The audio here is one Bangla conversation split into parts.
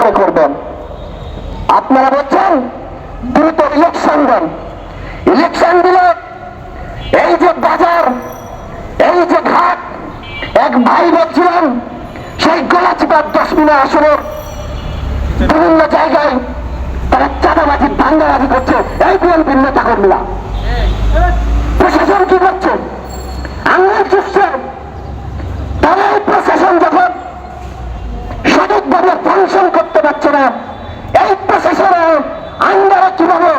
করবেন। আপনারা বলছেন দ্রুত ইলেকশন দেন। ইলেকশন দিলে এই যে বাজার, এই যে ঘাট, এক ভাই বলছিলেন সেই গলাচিপার 10 মিনিট আসনের বিভিন্ন জায়গায় তারা চাঁদাবাজি দাঙ্গাবাজি করছে। এই বিএনপির নেতা কর্মীরা, প্রশাসন কি করছে? আঙুল চুষছে। তারা এই প্রশাসন যখন সঠিকভাবে ফাংশন করতে পারছে না, এই প্রশাসনের আন্ডারে কিভাবে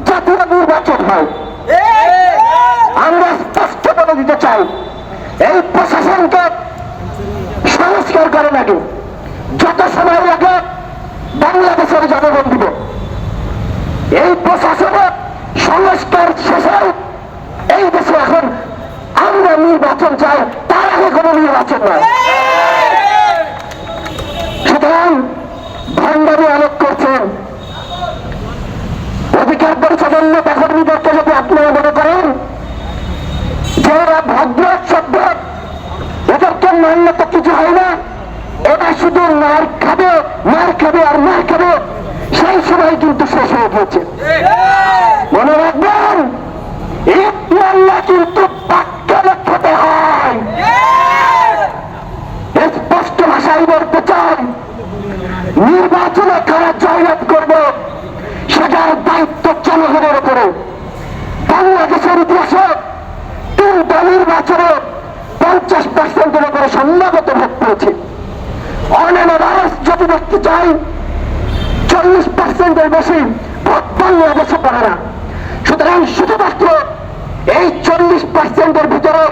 জাতীয় নির্বাচন হয়? আমরা স্পষ্ট বলে দিতে চাই, এই প্রশাসনকে সংস্কার করে লাগে। যত সময় লাগে বাংলাদেশের জনগণ দিব। এই প্রশাসনের সংস্কার শেষে এই দেশে এখন আমরা নির্বাচন চাই, তার আগে কোনো নির্বাচন নয়। সুতরাং ভণ্ডামি আলোক করছেন। অধিকার পরিষদের নেতা কর্মীদেরকে যদি আপনারা মনে করেন যে এরা ভদ্র সভ্য, এদেরকে মানলে তো কিছু হয় না, এটা শুধু মার খাবে আর মার খাবে, সেই সময় কিন্তু শেষ হয়ে গেছে। মনে রাখবেন, ঈদ মানলে কিন্তু পাক্কালে খেতে হয়। স্পষ্ট ভাষায় বলতে চাই, নির্বাচনে কারা জয়লাভ করবে সেটার দায়িত্ব জনগণের উপরে। বাংলাদেশের ইতিহাসে 3টা নির্বাচনে 50%-এর উপরে সম্ভবত ভোট পেয়েছে। অন্যান্য রাষ্ট্র যদি দেখতে চাই 40%-এর বেশি ভোট বাংলাদেশে পারে না। সুতরাং শুধুমাত্র এই 40%-এর ভিতরে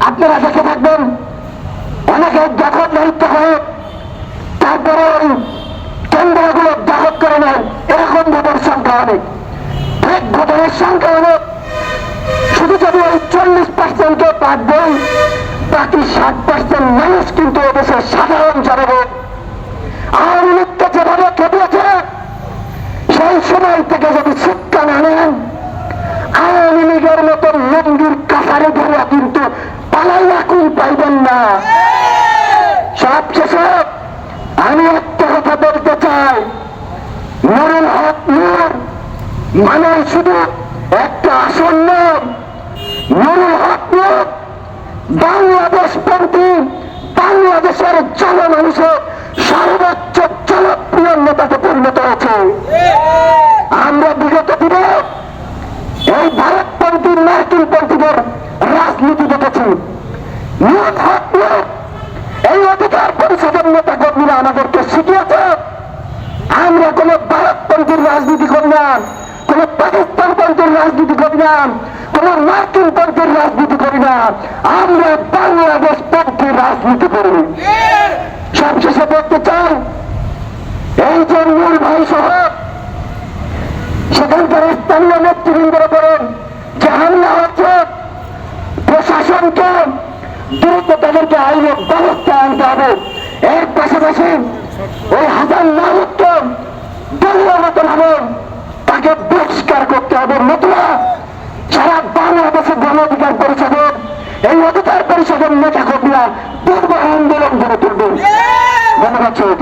আপনারা দেখে থাকবেন অনেকে দখল দায়িত্ব হয়ে তারপরে ওই কেন্দ্রগুলো দখল করে নেয়। এরকম ভোটের সংখ্যা অনেক, ফেক ভোটারের সংখ্যা অনেক। শুধু যদি ওই 40%-কে বাদ দেন, বাকি 60% মানুষ কিন্তু এদেশের সাধারণ জনগণ। আওয়ামী লীগকে যেভাবে খেপিয়েছে, সেই সময় থেকে যদি শিক্ষা না নেন, আওয়ামী লীগের মতো লঙ্গির কাছারে ধরে কিন্তু পালাইয়া কুল পাইবেন না। সবশেষে আমি একটা কথা বলতে চাই, নুরুল হক নূর মানে শুধু একটা আসন নয়। নুরুল হক নূর বাংলাদেশপন্থী, বাংলাদেশের জনমানুষের সর্বোচ্চ জনপ্রিয় নেতাতে পরিণত হয়েছে। আমরা বিগত দিনে এই ভারতপন্থী মার্কিনপন্থীদের রাজনীতি দেখেছি। নুরুল হক নূর এই অধিকার পরিষদের নেতা কর্মীরা আমাদেরকে শিখিয়েছে, আমরা কোন ভারতপন্থীর রাজনীতি করি না, কোন পাকিস্তানপন্থীর রাজনীতি করি না, কোন মার্কিনপন্থীর রাজনীতি করি না, আমরা বাংলাদেশপন্থীর রাজনীতি করি। সবশেষে বলতে চাই, এই যে নূর ভাই সহ সেখানকার স্থানীয় নেতৃবৃন্দের উপরে যে হামলা হচ্ছে, প্রশাসনকে দ্রুত তাদেরকে আইনের ব্যবস্থা আনতে হবে। এর পাশাপাশি ওই হাসান মাহমুদকে দলীয় মতো ভাবে তাকে বহিষ্কার করতে হবে। নতুবা সারা বাংলাদেশের গণ অধিকার পরিষদের এই অধিকার পরিষদের নেতা কর্মীরা দীর্ঘ আন্দোলন গড়ে তুলবে। ধন্যবাদ।